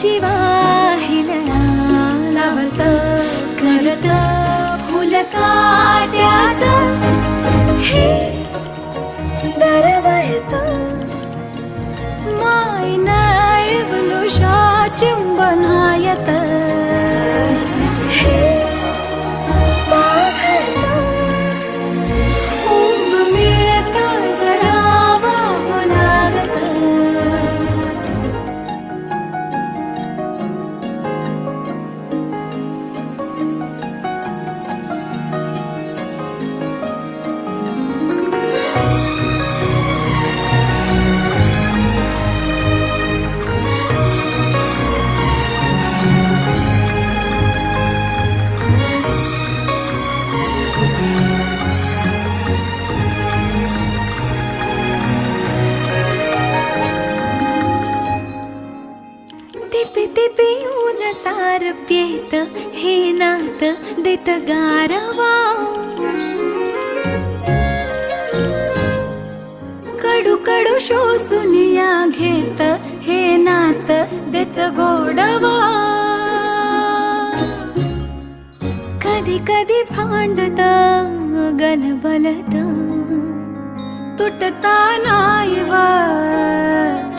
जीवा हिलना लावत करत फुलकाट्याचं हे दरवळत मायनाय बलुषा चुंबनायत हे पाघळत उब मिळता जरा वाहू लागत सार प्येत हे नात देत गारवा कडू कडू शोसूनिया घेत हे नात देत गोडवा कधी कधी भांडत गलबलत तुटता नाही वा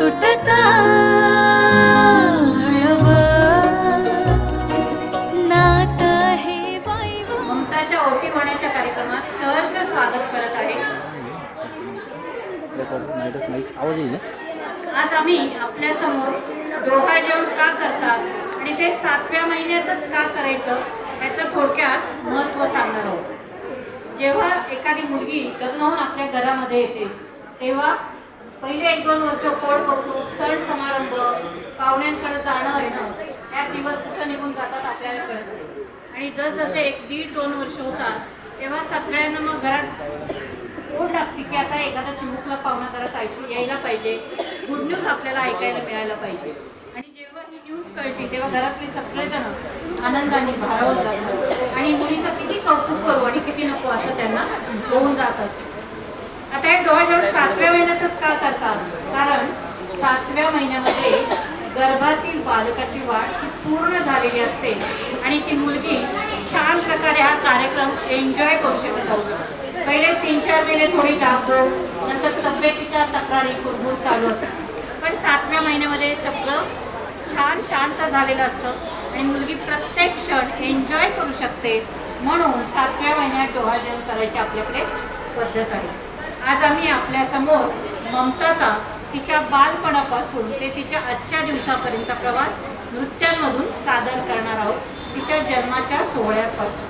तुटता ओटी होण्याच्या कार्यक्रमात सहर्ष स्वागत करत आहे। आज आम्ही आपल्या समोर डोहाळजेवण का करतात आणि ते 7व्या महिन्यातच का करायचं याचं थोडक्यात महत्त्व सांगणार आहोत। जेव्हा एखादी मुलगी लग्न होऊन आपल्या घरामध्ये येते तेव्हा पहिले 1-2 वर्ष कोड कौतुक सण समारंभ पाहुण्यांकडे जाणं येणं या दिवस कुठं निघून जातात आपल्याला कळत नाही आणि जसजसे 1-1.5-2 वर्ष होतात तेव्हा सगळ्यांना मग घरात ओढ लागते की आता एखादा चिमुकला पाहुणा घरात ऐकू यायला पाहिजे गुड न्यूज आपल्याला ऐकायला मिळायला पाहिजे आणि जेव्हा ही न्यूज कळते तेव्हा घरातले सगळेजण आनंदाने भारावून जातात आणि मुलीचं किती कौतुक करू आणि किती नको असं त्यांना होऊन जात असतं। आता हे डोहाळजेवण 7व्या महिन्यातच का करतात कारण 7व्या महिन्यामध्ये गर्भातील बालकाची वाढ ही पूर्ण झालेली असते आणि ती मुलगी छान प्रकारे हा कार्यक्रम एन्जॉय करू शकत असते। पहिले 3-4 महिने थोडी धाकधूक नंतर तब्येतीच्या तक्रारी कुरबुर चालू असतात पण 7व्या महिन्यामध्ये सगळं छान शांत झालेलं असतं आणि मुलगी प्रत्येक क्षण एन्जॉय करू शकते म्हणून 7व्या महिन्यात डोहाळजेवण करायची आपल्याकडे पद्धत आहे। आज आम्ही आपल्यासमोर ममताचा तिच्या बालपणापासून ते तिच्या आजच्या दिवसापर्यंतचा प्रवास नृत्यांमधून सादर करणार आहोत तिच्या जन्माच्या सोहळ्यापासून।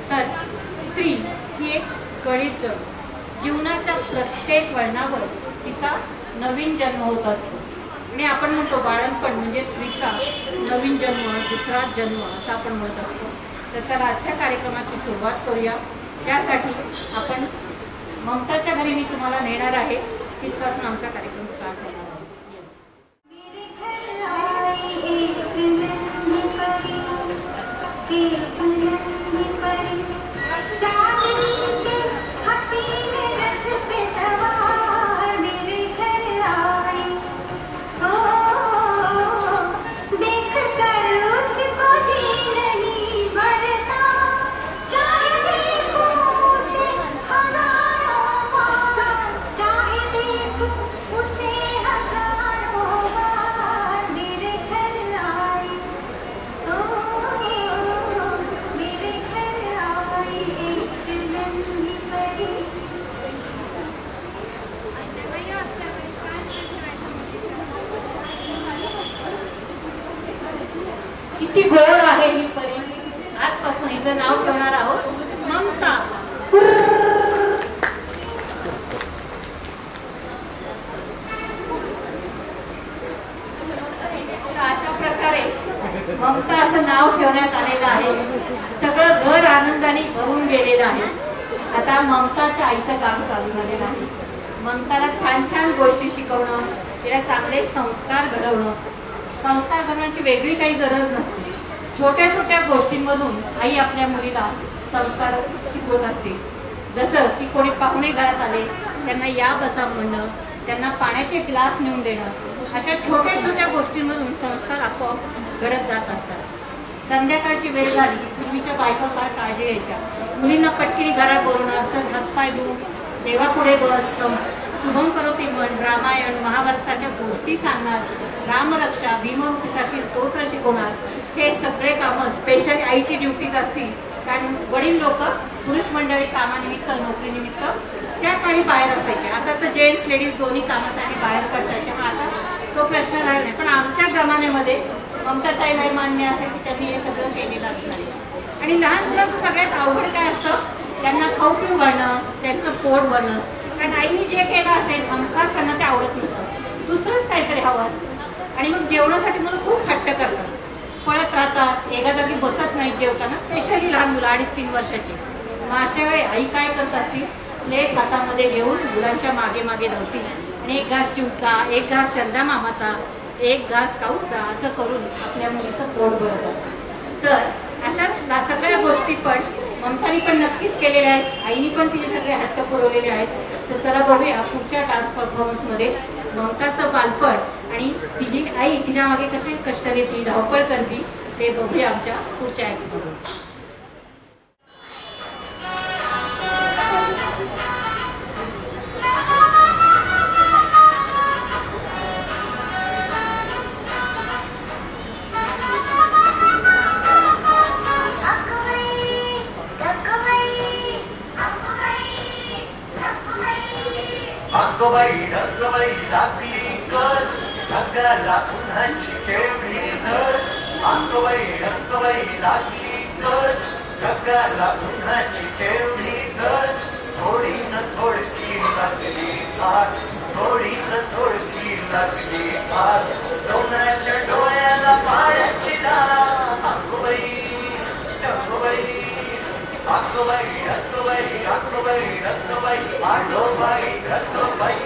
तर स्त्री ही एक गणित जण जीवनाच्या प्रत्येक वळणावर तिचा नवीन जन्म होत असतो आणि आपण म्हणतो बाळंतपण म्हणजे स्त्रीचा नवीन जन्म दुसरा जन्म असं आपण म्हणत असतो। तर चला आजच्या कार्यक्रमाची सुरुवात करूया। त्यासाठी आपण ममताच्या घरी मी तुम्हाला नेणार आहे तिथपासून आमचा कार्यक्रम स्टार्ट होणार आहे। किती गोड आहे ही परी। आजपासून हिचं नाव ठेवणार आहोत ममता। अशा प्रकारे ममता असं नाव ठेवण्यात आलेलं आहे। सगळं घर आनंदाने भरून गेलेलं आहे। आता ममताच्या आईचं काम चालू झालेलं आहे। ममताला छान छान गोष्टी शिकवणं तिला चांगले संस्कार घडवणं। संस्कार घडवण्याची वेगळी काही गरज नसते। छोट्या छोट्या गोष्टींमधून आई आपल्या मुलीला संस्कार शिकवत असते। जसं की कोणी पाहुणे घरात आले त्यांना या बसा म्हणणं त्यांना पाण्याचे ग्लास नेऊन देणं, अशा छोट्या छोट्या गोष्टींमधून संस्कार आपोआप घडत जात असतात. संध्याकाळची वेळ झाली की पूर्वीच्या बायका फार काळजी घ्यायच्या. मुलींना पटकन घरात बोलवणार, चल हातपाय धुवून देवापुढे बस, शुभम करोती म्हण, रामायण महाभारतसारख्या गोष्टी सांगणार, रामरक्षा भीमरूपीसाठी स्तोत्र शिकवणार. हे सगळे कामं स्पेशल आईची ड्युटीज असतील, कारण वडील लोक पुरुष मंडळी कामानिमित्त नोकरीनिमित्त त्या काळी बाहेर असायचे. आता तर जेंट्स लेडीज दोन्ही कामासाठी बाहेर पडतात, त्यामुळे आता तो प्रश्न राहिला नाही. पण आमच्या जमान्यामध्ये ममताच्या आईला मान्य असेल की त्यांनी हे सगळं केलेलं असणार आहे. आणि लहान मुलांचं सगळ्यात अवघड काय असतं, त्यांना खाऊ पिऊ घालणं, त्यांचं पोट भरणं. कारण आईने जे केलं असेल हमखास त्यांना ते आवडत नसतं, दुसरंच काहीतरी हवं असतं. आणि मग जेवणासाठी मुलं खूप हट्ट करतात, पळत राहतात, एका जागी बसत नाहीत जेवताना, स्पेशली लहान मुलं 2-3 वर्षाची. मग अशा वेळी आई काय करत असतील, प्लेट हातामध्ये घेऊन मुलांच्या मागे मागे धावतील आणि एक घास चिवचा, एक घास चंदा मामाचा, एक घास काऊचा, असं करून आपल्या मुलीचं पोट भरत असतात. तर अशाच सगळ्या गोष्टी पण ममतानी पण नक्कीच केलेल्या आहेत, आईनी पण तिचे सगळे हट्ट पुरवलेले आहेत. तर चला बघूया पुढच्या डान्स परफॉर्मन्समध्ये ममताचं बालपण आणि तिची आई तिच्या मागे कशी कष्ट घेतली, धावपळ करती, ते बघूया आमच्या पुढच्या ॲक्टमधून. ढगबाई लागली कर, ढगाला उन्हाची केवढी झळ. ढगबाई लागली कर, ढगाला उन्हाची केवढी झळ. थोडी न थोडकी लागली आग, थोडी न थोडकी लागली आग. दोनाच्या डोळ्याला पाण्याची धार. ढगबाई आडोबाई ढगबाई.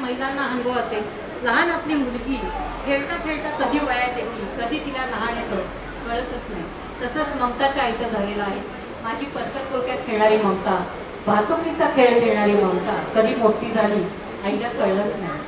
महिलांना अनुभव असेल, लहान आपली मुलगी खेळता खेळता कधी वयात येते, कधी तिला लहान येतं कळतच नाही. तसंच ममताच्या आईचं झालेलं आहे. माझी परसरतोडक्यात खेळणारी ममता, भातुकलीचा खेळ खेळणारी ममता कधी मोठी झाली आईला कळलंच नाही.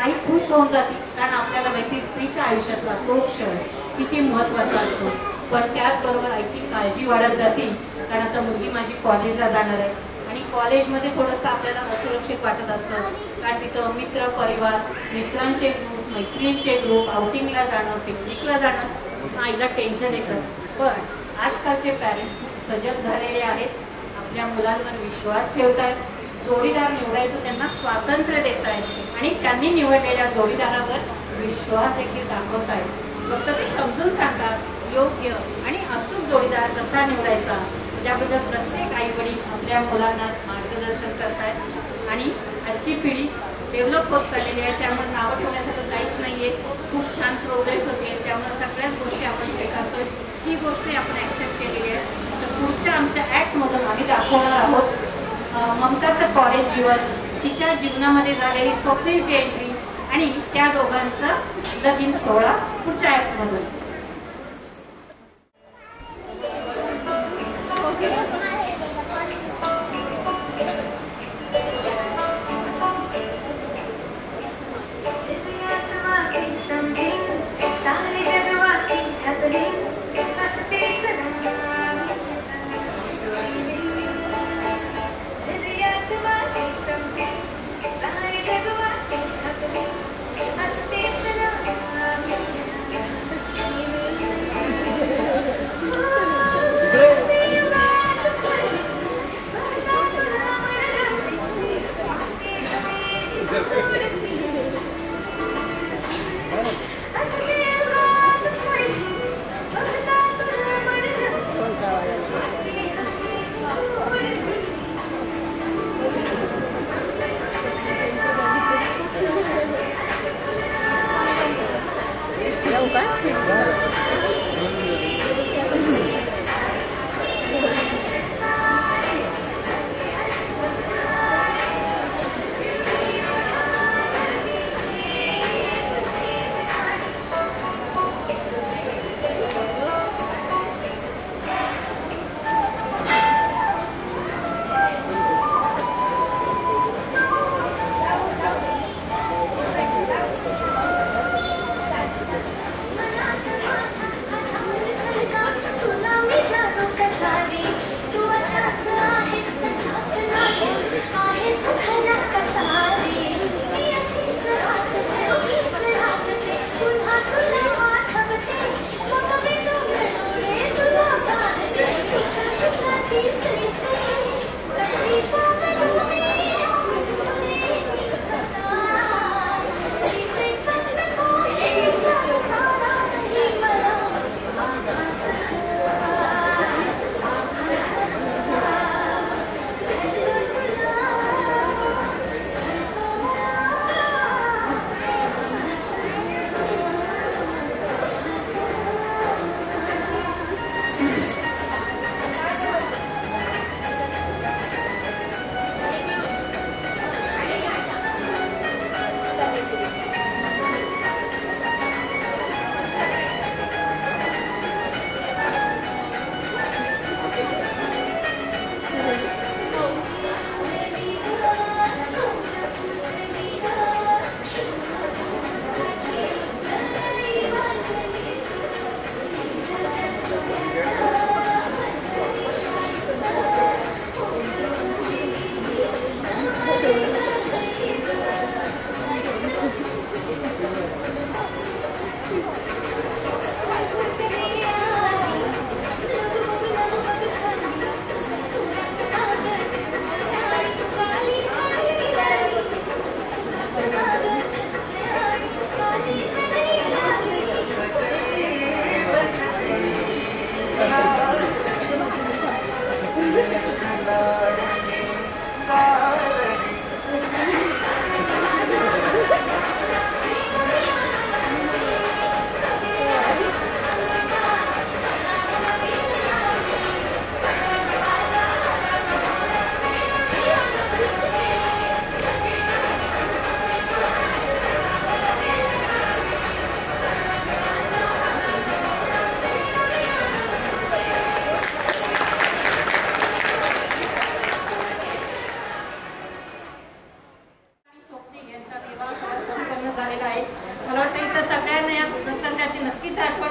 आई खुश होऊन जाते, कारण आपल्याला माहिती स्त्रीच्या आयुष्यातला तो क्षण किती महत्त्वाचा असतो. पण त्याचबरोबर आईची काळजी वाढत जाते, कारण आता मुलगी माझी कॉलेजला जाणार आहे आणि कॉलेजमध्ये थोडंसं आपल्याला असुरक्षित वाटत असतं, कारण तिथं मित्र परिवार, मित्रांचे ग्रुप, मैत्रिणींचे ग्रुप, आउटिंगला जाणं, पिकनिकला जाणं, आईला टेन्शन येतं. पण आजकालचे पॅरेंट्स खूप सजग झालेले आहेत, आपल्या मुलांवर विश्वास ठेवत आहेत, जोडीदार निवडायचं त्यांना स्वातंत्र्य देत आहेत आणि त्यांनी निवडलेल्या जोडीदारावर विश्वास देखील दाखवत आहेत. फक्त ते समजून सांगतात योग्य आणि अचूक जोडीदार कसा निवडायचा त्याबद्दल प्रत्येक आईवडील आपल्या मुलांनाच मार्गदर्शन करत आहेत आणि आजची पिढी डेव्हलप होत चाललेली आहे. त्यामुळे नावं ठेवण्यासारखं काहीच नाही आहे. खूप छान प्रोग्रेस होते. त्यामुळे सगळ्याच गोष्टी आपण स्वीकारतो. ही गोष्ट आपण ॲक्सेप्ट केलेली आहे. तर पुढच्या आमच्या ॲक्टमधून आम्ही दाखवणार आहोत ममताचं कॉलेज जीवन, तिच्या जीवनामध्ये झालेली स्वप्नीलची एंट्री आणि त्या दोघांचं लगीन सोहळा पुढच्या ॲक्टमधून.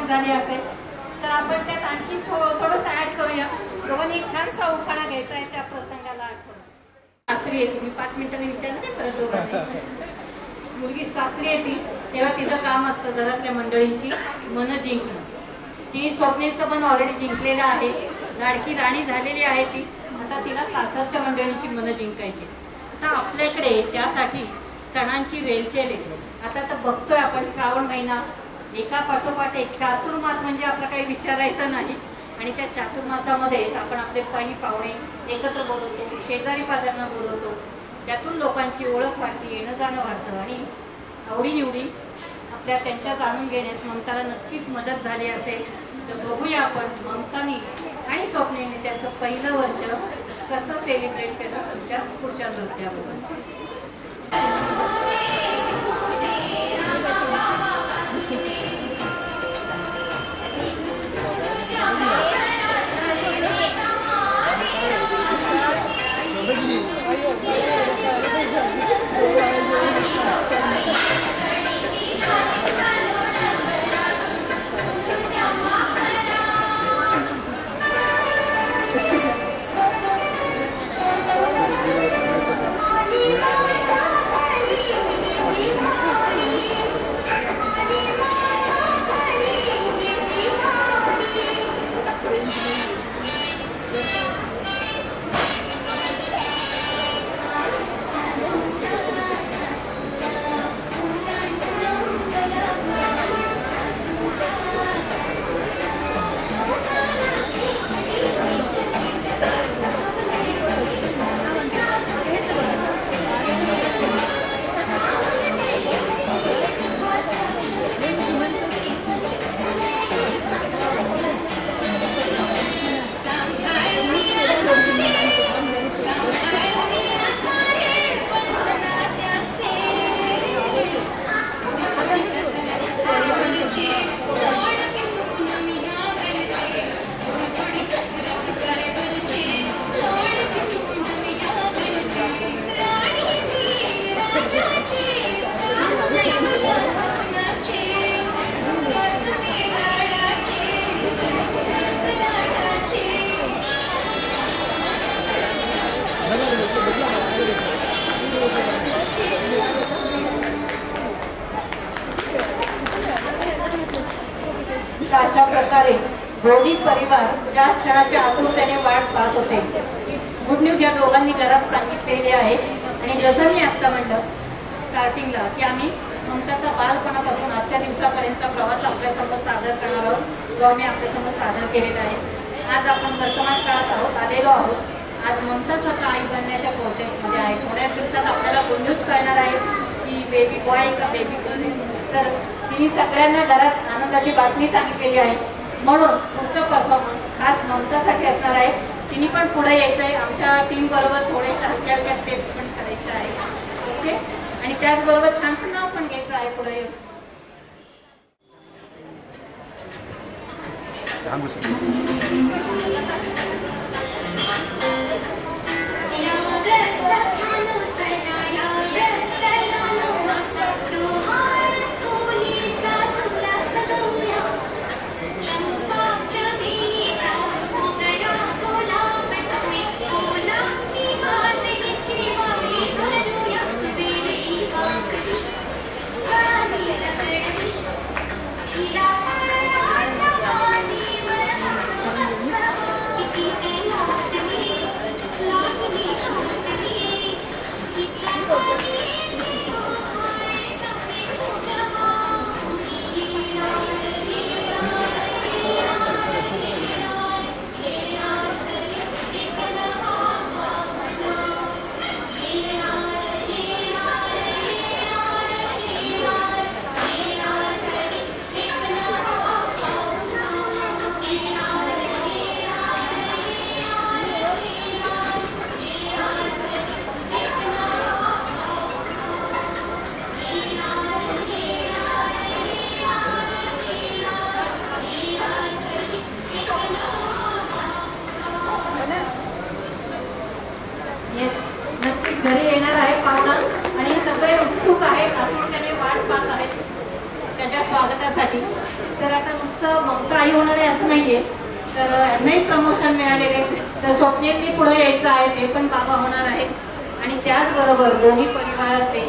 झाली असेल तर आपण त्यात आणखी थोडंसं ऍड करूया. दोघांनी एक छानसा उखाणा घ्यायचा आहे त्या प्रसंगाला आठवण. सासरी येते, मी 5 मिनिटांनी विचारलं नाही परत दोघांनी. मुलगी सासरी येते तेव्हा तिचं काम असतं घरातल्या मंडळींची मन जिंकणं. ती स्वप्नीलचं मन ऑलरेडी जिंकलेलं आहे, लाडकी राणी झालेली आहे ती. आता तिला सासरच्या मंडळींची मन जिंकायची. आता आपल्याकडे त्यासाठी सणांची रेलचेल येते. आता तर बघतोय आपण श्रावण महिना एका पाठोपाठ एक चातुर्मास म्हणजे आपलं काही विचारायचं नाही. आणि त्या चातुर्मासामध्येच आपण आपले काही पाहुणे एकत्र बोलवतो, शेजारी पाजारांना बोलवतो. त्यातून लोकांची ओळख वाढते, येणं जाणं वाढतं आणि आवडीनिवडी आपल्या त्यांच्या जाणून घेण्यास ममताला नक्कीच मदत झाली असेल. तर बघूया आपण ममतानी आणि स्वप्नेने त्याचं पहिलं वर्ष कसं सेलिब्रेट केलं तुमच्या पुढच्या नृत्याबरोबर. अशा प्रकारे दोन्ही परिवार ज्या क्षणाच्या आतुरतेने वाट पाहत होते. गुड न्यूज या दोघांनी घरात सांगितलेली आहे. आणि जसं मी आत्ता म्हणलं स्टार्टिंगला की आम्ही ममताचा बालपणापासून आजच्या दिवसापर्यंतचा प्रवास आपल्यासमोर सादर करणार आहोत, जो आम्ही आपल्यासमोर सादर केलेला आहे. आज आपण वर्तमान काळात आलेलो आहोत. आज ममता स्वतः आई बनण्याच्या प्रोसेसमध्ये आहे. थोड्याच दिवसात आपल्याला गुड न्यूज कळणार आहे की बेबी बॉय का बेबी गर्ल. तर तिने सगळ्यांना घरात आनंदाची बातमी सांगितलेली आहे. म्हणून पुढचा परफॉर्मन्स खास ममतासाठी असणार आहे. तिने पण पुढे यायचं आहे. आमच्या टीम बरोबर थोड्याशा हलक्या हलक्या स्टेप्स पण करायच्या आहेत. ओके. आणि त्याचबरोबर छानसं नाव पण घ्यायचं आहे पुढे. स्वागतासाठी. तर आता नुसतं ममता आई होणार आहे असं नाहीये, तर यांनाही प्रमोशन मिळालेले. तर स्वप्नेंनी पुढे यायचं आहे, ते पण बाबा होणार आहेत. आणि त्याचबरोबर दोन्ही परिवारातले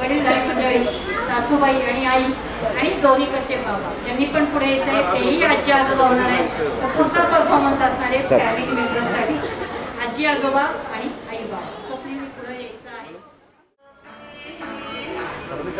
वडीलधारी मंडळी, सासूबाई आणि आई आणि दोन्हीकडचे बाबा यांनी पण पुढे यायचं आहे, तेही आजी आजोबा होणार आहेत. तर पुढचा परफॉर्मन्स असणार आहे फॅमिली मेंबर्ससाठी आजी आजोबा आणि आई बाबा. स्वप्नेंनी पुढे यायचं आहे. चलो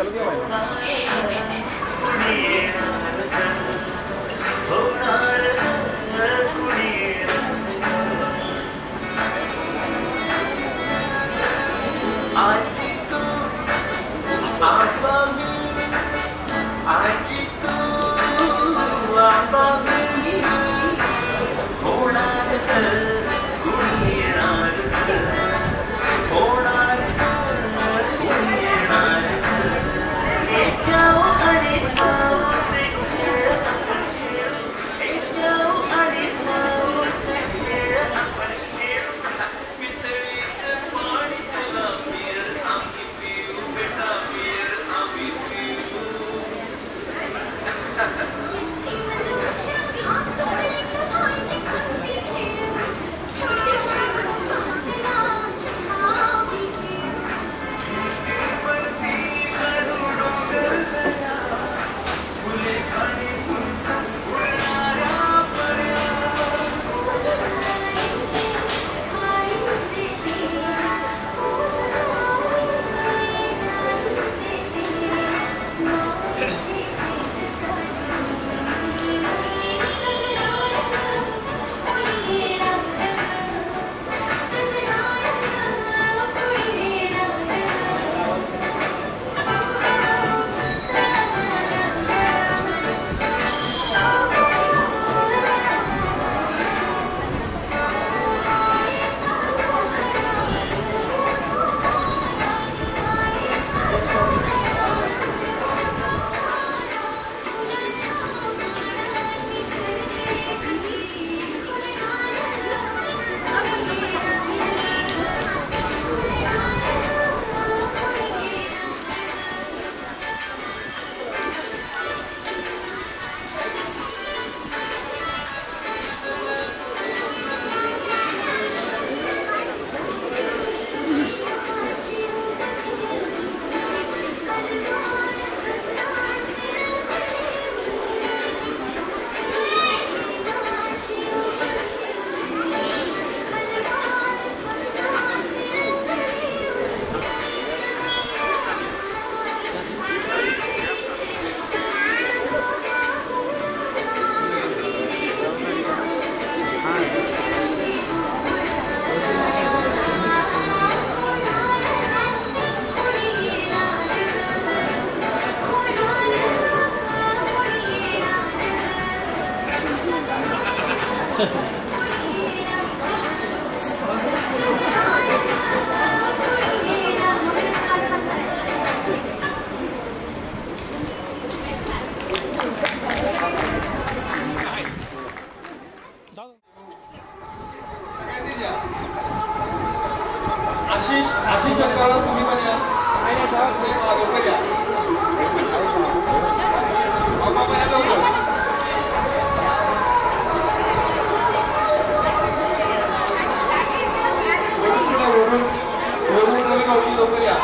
आशिष शंकरराव तुम्ही पण या लवकर या बाबा या लवकर लवकर या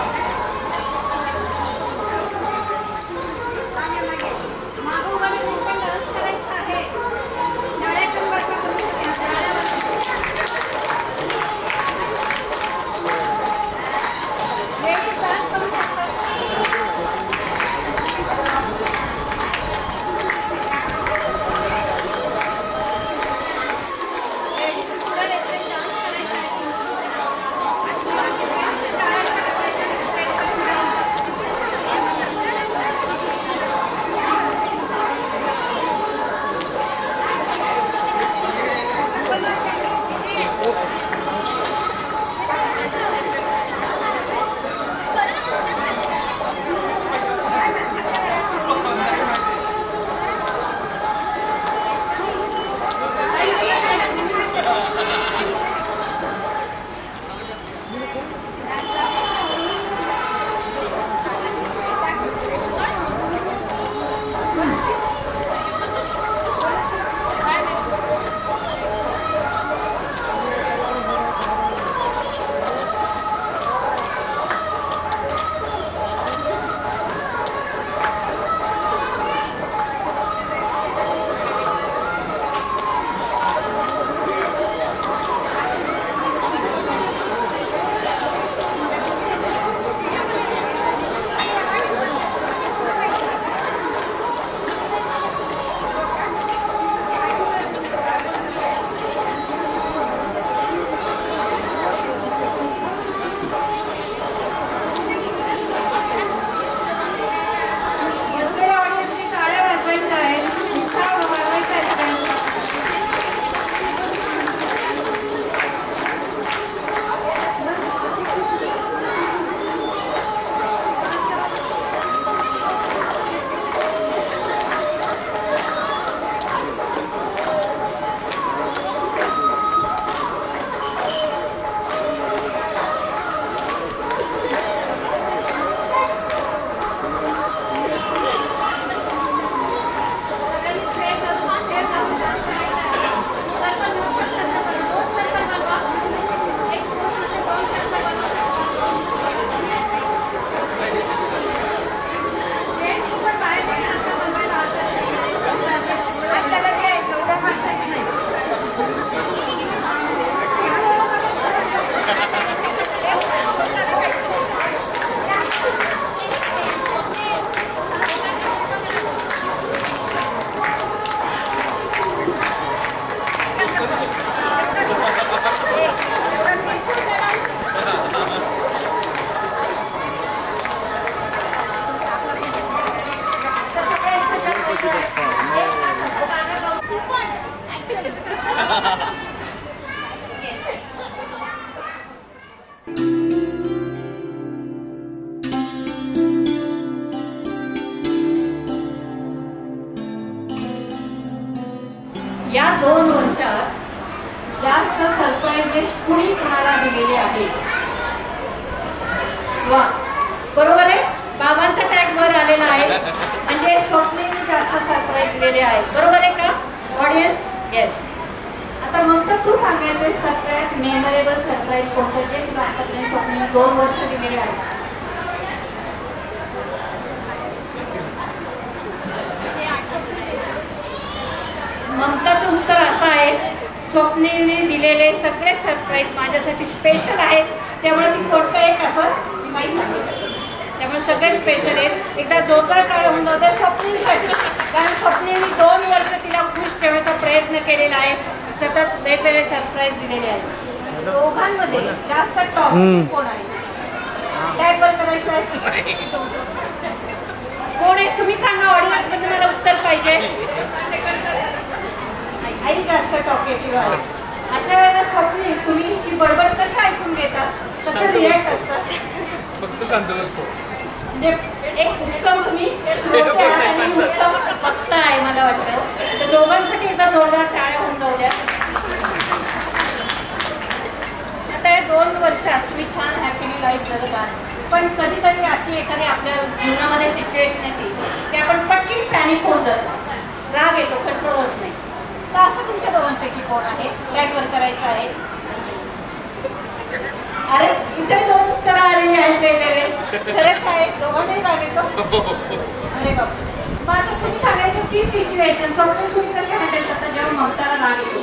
या 2 वर्षात जास्त सरप्राइजेस कुणी तुम्हाला दिलेले आहेत? वा, बरोबर आहे. बाबांचा टॅग वर आलेला आहे म्हणजे स्वप्नेने जास्त सरप्राईज दिलेले आहेत. बरोबर आहे का ऑडियन्स? येस. आता मग तर तू सांगायचं सरप्राईज, मेमोरेबल सरप्राईज कोणतं जे तुला आतापर्यंत स्वप्नेने 2 वर्ष दिलेले आहेत? ममताचं उत्तर असं आहे, स्वप्नेने दिलेले सगळे सरप्राईज माझ्यासाठी स्पेशल आहेत. त्यामुळे ती कोणतं एक असं माहीत सांगू शकते. त्यामुळे सगळे स्पेशल आहेत. एकदा जोरदार काळ होऊन जातं स्वप्नेसाठी, कारण स्वप्नेने 2 वर्ष तिला खुश ठेवण्याचा प्रयत्न केलेला आहे. सतत वेगवेगळे सरप्राईज दिलेले आहेत. दोघांमध्ये जास्त टॉप कोण आहे? काय पण करायचं आहे? कोण आहे तुम्ही सांगा. ऑडियन्स मध्ये मला उत्तर पाहिजे. आई जास्त टॉपिक निगेटिव्ह आहे. अशा वेळेला स्वप्नील तुम्ही ती बडबड कशा ऐकून घेतात, कसं रिॲक्ट असतात? फक्त शांत बसतो. म्हणजे एक उत्तम तुम्ही श्रोते आहात आणि उत्तम वक्ता आहे मला वाटतं. तर दोघांसाठी एकदा जोरदार टाळ्या होऊन जाऊ द्या. आता या 2 वर्षात तुम्ही छान हॅपीली लाईफ जगत आहात, पण कधी कधी अशी एखादी आपल्या जीवनामध्ये सिच्युएशन येते की आपण पटकन पॅनिक होऊन जातो, राग येतो, कंट्रोल होत नाही. तर असं तुमच्या दोघांपैकी कोण आहे? बॅकवर करायचं आहे. अरे इथे 2 उत्तरं आलेली आहेत वेगवेगळे. खरं काय दोघांनाही राग येतो? अरे बाबा, मग आता तुम्ही सांगायचं ती सिच्युएशन समजून तुम्ही कशी हँडल करता जेव्हा ममताला राग येतो?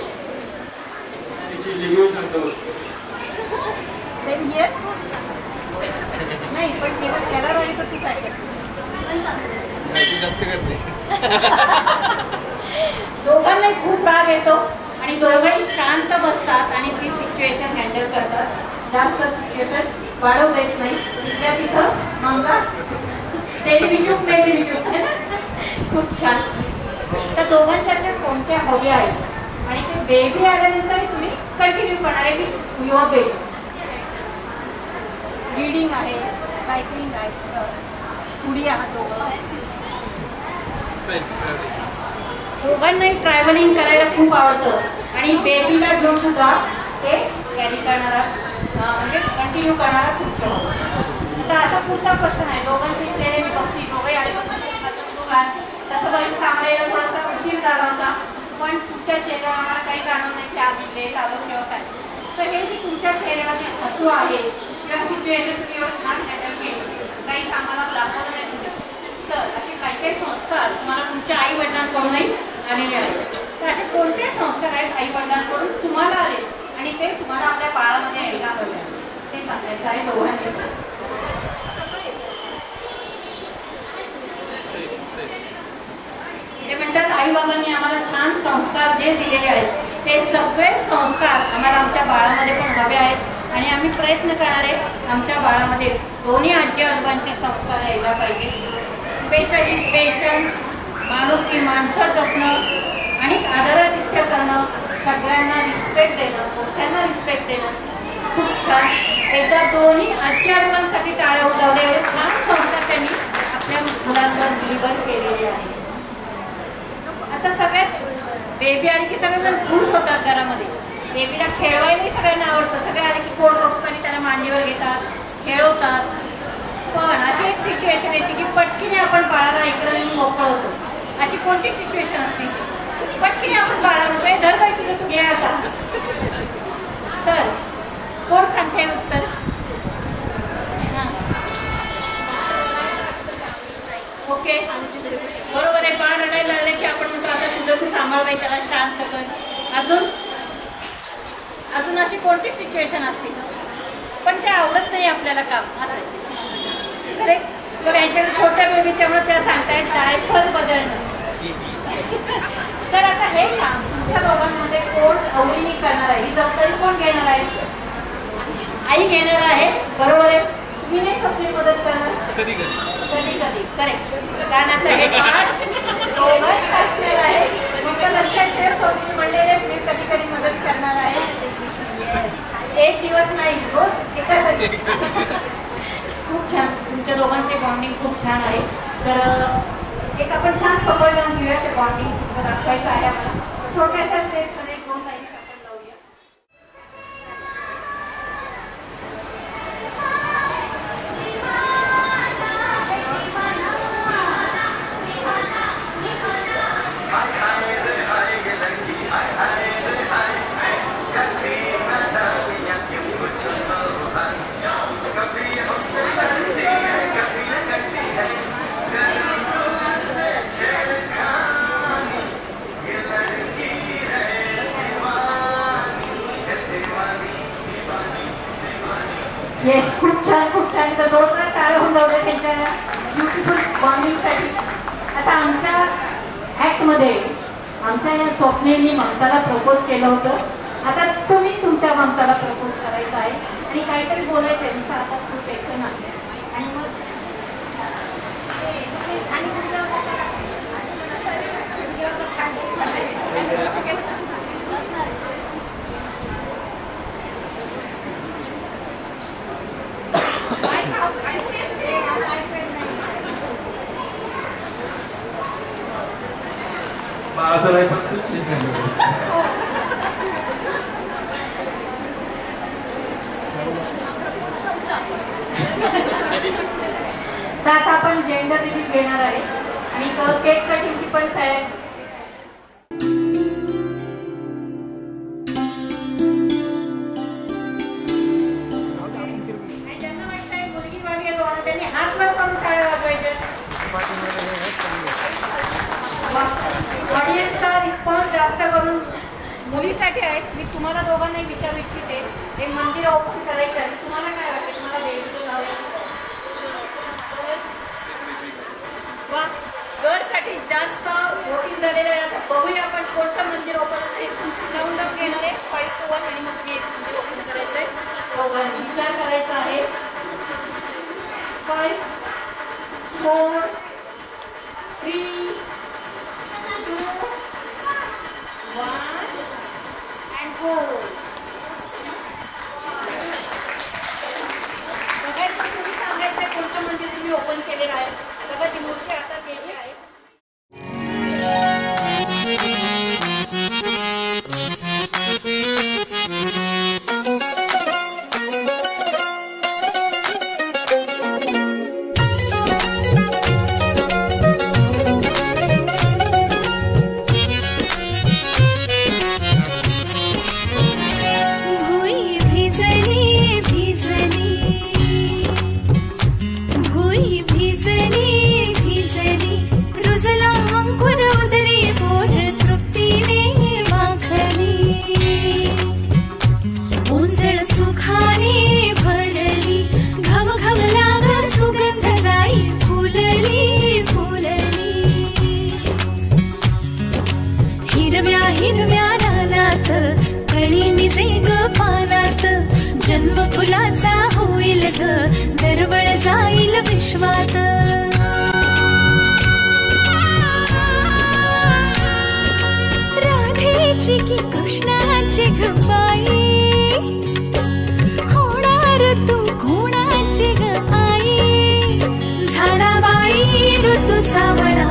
तिची लिंगून शांत बसतो. सेम हिअर नाही, पण केवळ त्याला राग येतो तूच ऐकत जास्त करते. दोघांनाही खूप राग येतो आणि दोघंही शांत बसतात आणि ती सिच्युएशन हँडल करतात. जास्त सिच्युएशन वाढवू देत नाही. तिथल्या तिथं मंगा विचूक मेली विचूक आहे ना. खूप छान. तर दोघांच्या अशा कोणत्या हव्या आहेत आणि ते बेबी आल्यानंतरही तुम्ही कंटिन्यू करणार आहे की युअर बेबी? रीडिंग आहे, सायकलिंग आहे, पुढी आहात दोघांनाही ट्रॅव्हलिंग करायला खूप आवडतं आणि बेबीला घेऊन सुद्धा ते कॅरी करणारा म्हणजे कंटिन्यू करणारा खूप आवडतं. तर असा पुढचा क्वेश्चन आहे. दोघांचे चेहरे मी बघते, दोघे आल्यापासून तसं बघितलं आम्हाला यायला थोडासा उशीर झाला होता, पण तुमच्या चेहऱ्यावर आम्हाला काही जाणवत नाही की आम्ही लेट आलो किंवा काय. तर हे जे तुमच्या चेहऱ्यावर जे हसू आहे किंवा सिच्युएशन तुम्ही एवढं छान हँडल केली, काहीच आम्हाला दाखवलं नाही तुमच्या. तर असे काही काही संस्कार तुम्हाला तुमच्या आई वडिलांकडूनही आलेले आहेत. तर असे कोणते संस्कार आहेत आई वडिलांकडून तुम्हाला आले आणि ते तुम्हाला आपल्या बाळामध्ये यायला हवे ते सांगायचं आहे दोघांनी. ते म्हणतात आई बाबांनी आम्हाला छान संस्कार जे दिलेले आहेत ते सगळे संस्कार आम्हाला आमच्या बाळामध्ये पण हवे आहेत आणि आम्ही प्रयत्न करणार आहे आमच्या बाळामध्ये दोन्ही आजी आजोबांचे संस्कार यायला पाहिजे. स्पेशली पेशन्स, माणुसकी, माणसं जपणं आणि आदरातिथ्य करणं, सगळ्यांना रिस्पेक्ट देणं, मोठ्यांना रिस्पेक्ट देणं. खूप छान. एकदा दोन्ही आजी आजोबांसाठी टाळ्या उडवले. एवढे छान संस्कार त्यांनी आपल्या मुलांवर डिलिव्हर केलेले आहे. आता सगळ्यात बेबी आली की सगळेजण खुश होतात घरामध्ये. बेबीला खेळवायलाही सगळ्यांना आवडतं. सगळे आले की कोण बघताना त्याला मांडीवर घेतात, खेळवतात. पण अशी एक सिच्युएशन येते की पटकीने आपण बाळाला इकडे मोकळं होतो. अशी कोणती सिच्युएशन असते? पटकीने आपण बाळाला धर बाई तुझं तू घे असा. तर कोण सांगते उत्तर? ओके, बरोबर आहे. बाळ रडायला लागले की आपण म्हणतो आता तुझं तू सांभाळवाय, त्याला शांत कर. अजून अशी कोणती सिच्युएशन असते पण ते आवडत नाही आपल्याला काम असं. करेक्ट. तर यांच्याकडे छोट्या बेबी त्यामुळे त्या सांगतायत डायपर बदलणं. तर आता हे काम तुमच्या दोघांमध्ये कोण आवडीने करणार आहे? ही जबाबदारी कोण घेणार आहे? आई घेणार आहे. बरोबर आहे. तुम्ही नाही स्वप्नील मदत करणार? कधी कधी करेक्ट. कारण आता हे दोघंच असणार आहे. फक्त लक्षात ठेव स्वप्नील म्हणलेले मी कधी कधी मदत करणार आहे. एक दिवस नाही, रोज एका कधी. खूप छान. तुमच्या दोघांचे बॉन्डिंग खूप छान आहे. तर एक आपण छान कपल डान्स घेऊया. ते बॉन्डिंग दाखवायचं आहे आपल्याला. छोट्याशा स्टेप्समध्ये 2 लाईन आपण लावूया. येस, खूप छान खूप छान. तर 2 टाळ्या होऊन जाऊ दे त्यांच्या ब्युटिफुल बॉन्डिंगसाठी. आता आमच्या ॲक्टमध्ये आमच्या या स्वप्नेनी ममताला प्रपोज केलं होतं. आता तुम्ही तुमच्या ममताला प्रपोज करायचं आहे आणि काहीतरी बोलायचं आहे. जसं आता खूप टेन्शन आहे आणि मग बाळाचं नाही पण ठीक आहे. तर आता आपण जेंडर रिव्हिल घेणार आहे आणि केक कटिंगची पण तयारी. ज्यांना वाटतंय मुलगी वाढली त्यांनी हात वर करून टाळ्या वाजवायच्या. ऑडियन्सचा रिस्पॉन्स जास्त करून मुलीसाठी आहे. मी तुम्हाला दोघांनाही विचारू इच्छिते, हे मंदिर ओपन करायचं आहे, तुम्हाला काय वाटतं? तुम्हाला देवीचं नाव वा गर्लसाठी जास्त वोटिंग झालेलं आहे. आता बघूया आपण कोणतं मंदिर ओपन राऊंड अप घेणार आहे 5 to 1 आणि मग एक मंदिर ओपन करायचं आहे. दोघांनी विचार करायचा आहे. 5 4 3 2 1 and go. बघायचं तुम्ही सांगायचं कोणतं मंदिर तुम्ही ओपन केलेलं आहे. बघा ती मूर्ती आता केली आहे. फुलाचा होईल ग दरवळ जाईल विश्वात. राधेची की कृष्णाची ग बाई होणार तू कोणाची ग आई. झाला बाई ऋतू सावळा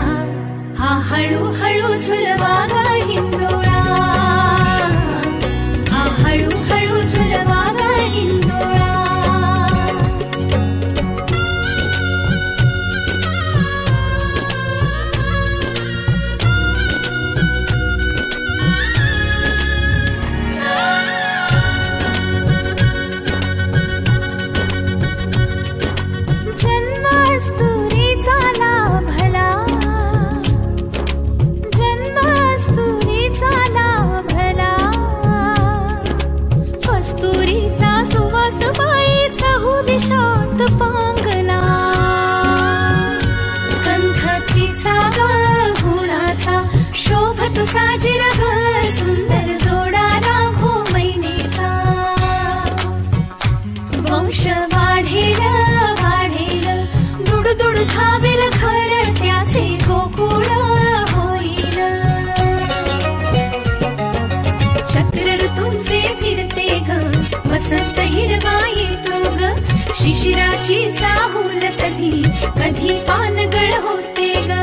हा हळूहळू झुलवा ग हिंदोळा. हा हळूहळू झुलवा ग हिंदोळा. साजिर सुंदर जोडा राघो मैनेचा. वंश वाढेल वाढेल दुडदुड धावेल घर त्याचे गोकुळ होईल. चक्र ऋतूंचे फिरते ग वसंत हिरवा येतो ग. शिशिराची चाहूल कधी कधी पानगळ होते ग.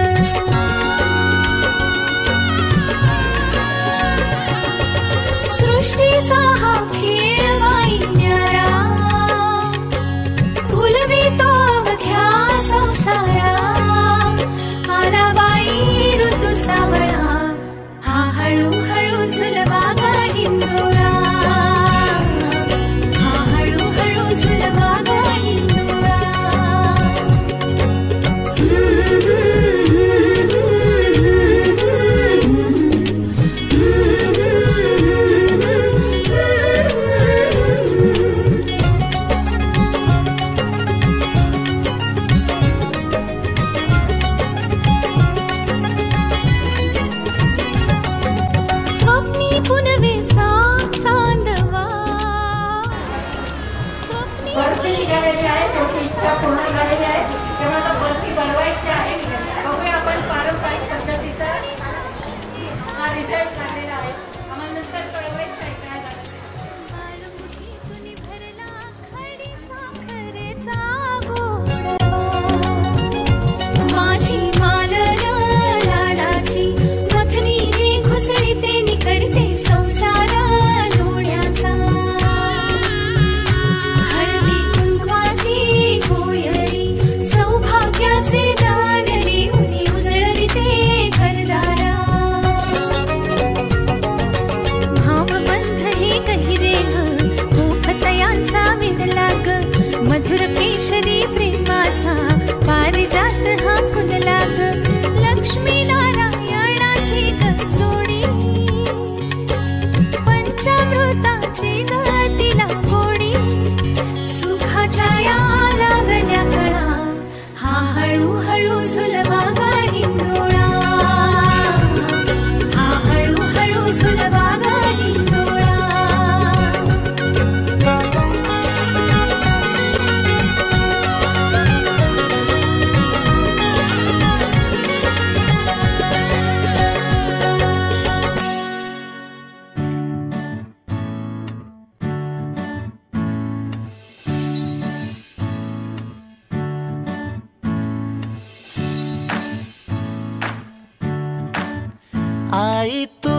आई तू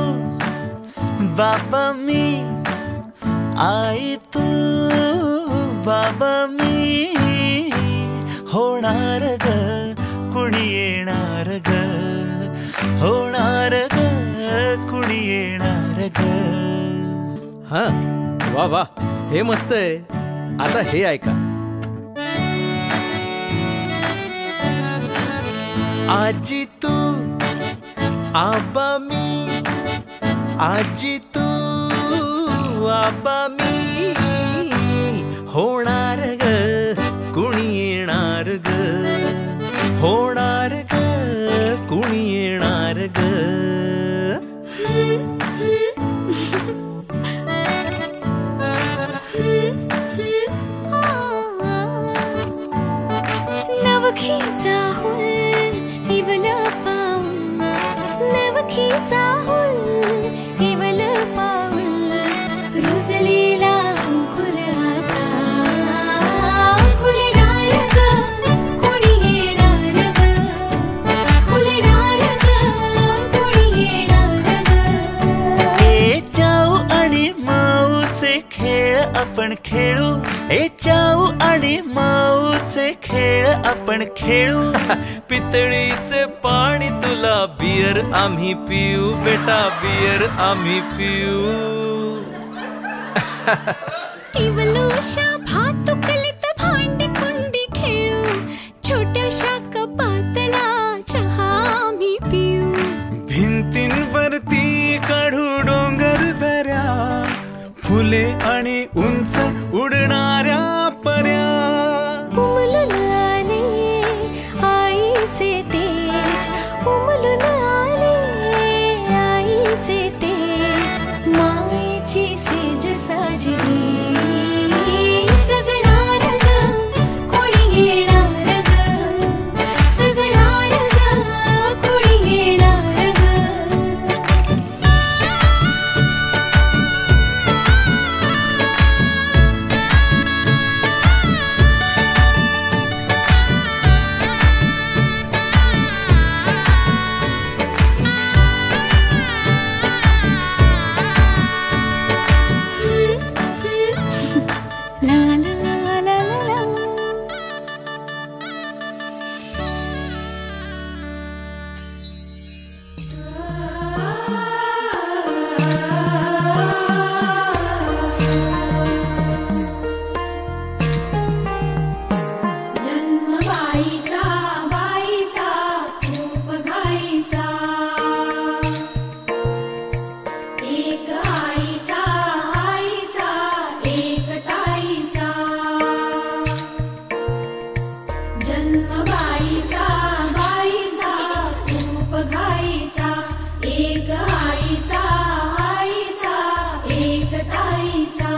बाबा मी, आई तू बाबा मी, होणार ग कुणी येणार ग, होणार ग कुणी येणार ग. हा वा वा, हे मस्त आहे. आता हे ऐका. आजी तू आबा मी, आजी तू आबा मी, होणार ग कुणी येणार ग, होणार ग कुणी येणार ग. नवखीचा हुल हिवल पाऊल, नवखीचा हुल हिवल पाऊल, रुजलेला अंकुर आता फुलणार ग कोणी येणार ग, फुलणार ग कोणी येणार ग. ए चाऊ आणि माऊचे खेळ आपण खेळू, ए चाऊ आणि माऊचे खेळ आपण खेळू. पितळीचे पाणी तुला, बियर आम्ही पिऊ बेटा, बियर आम्ही पिऊ. टिवलोशा भातुकलीत भांडी कुंडी खेळू, छोट्याशा कपातला चहा आम्ही पिऊ. भिंतींवरती काढू डोंगर दऱ्या, फुले आणि उंच उडणाऱ्या पर्या. उमलून आले आईचे तेज, उमलून आले आईचे तेज, मायेची सेज साजली सजणार ग कोणी येणार ग, सजणार ग कोणी येणार ग. La la la la la. जन्म बाईचा बाईचा खूप घाईचा, एक आईचा आईचा एक ताईचा. जन्म बाईचा बाईचा खूप घाईचा, एक आईचा आईचा एक ताईचा.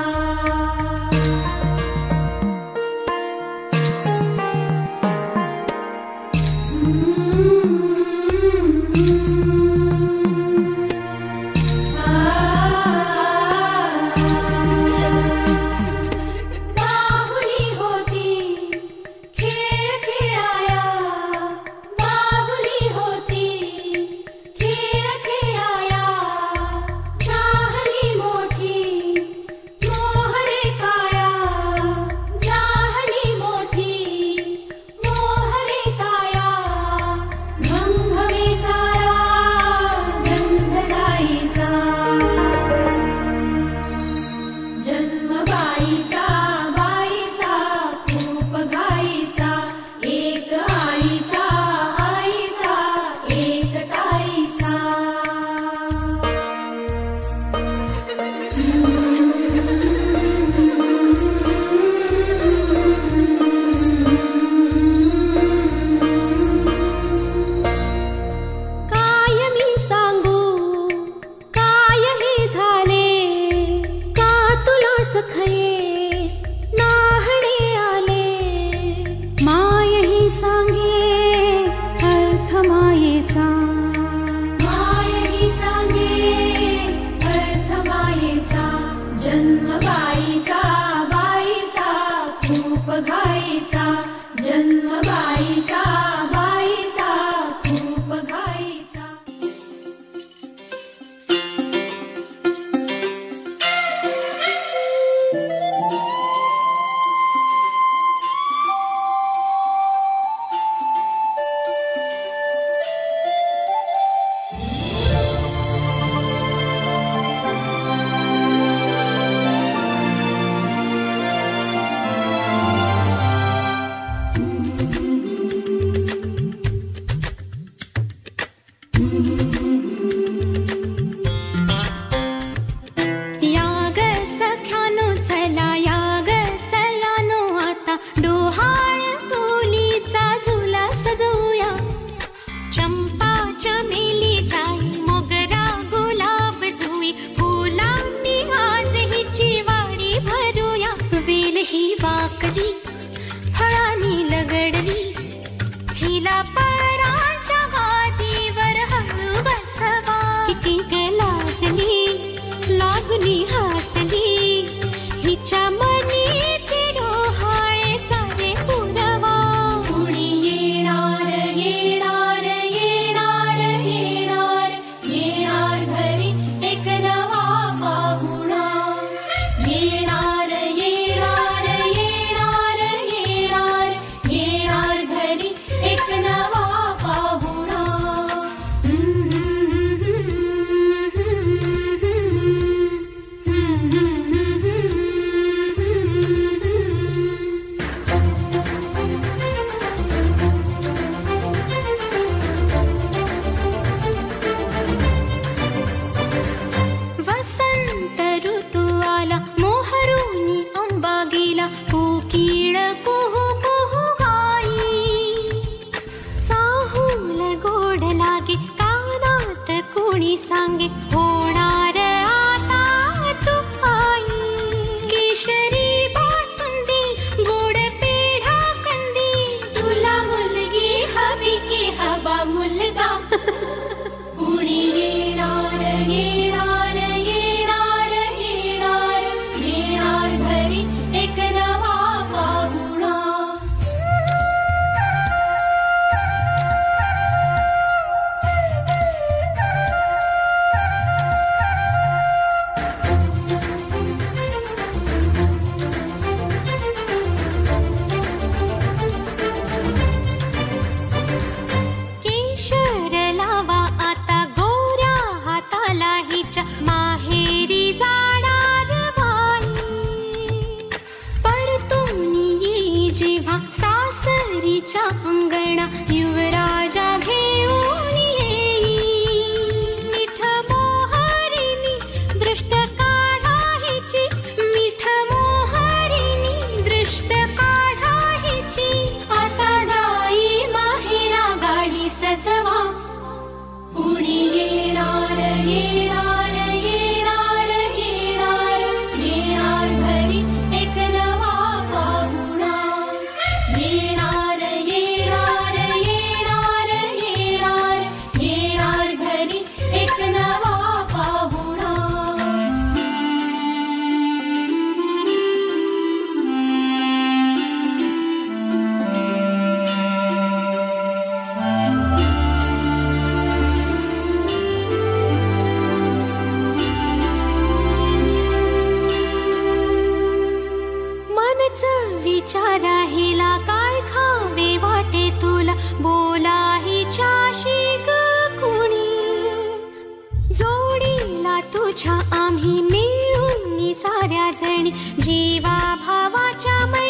बाहुली होती खेळ खेळाया, बाहुली होती खेळ खेळाया. सांगे होणार आता तू आई. केशरी बासुंदी गोड पेढा कंदी तुला मुलगी हवी की हवा मुलगा. कुणी येणार येणार येणार येणार येणार घरी एक नवा पाहुणा. केशर लावा आता गोऱ्या हाताला हिच्या माहेरी जाणार बाई. परतून येई जेव्हा सासरीच्या अंगणा युवराजा घेऊन येई. मिठ मोहरीनी दृष्ट काढा हिची मिठ मोहरीनी दृष्ट काढा हिची. आता जाई माहेरा गाडी सजवा. कुणी येणार येणार येणार येणार येणार घरी एक नवा पाहुणा. येणार येणार येणार येणार येणार घरी एक नवा पाहुणा. मनच विचारा हिला काय खावे वाटे तुला बोला हिच्याशी ग कुणी. जोडीला तुझ्या आम्ही मिळून साऱ्या जणी जीवा भावाच्या मै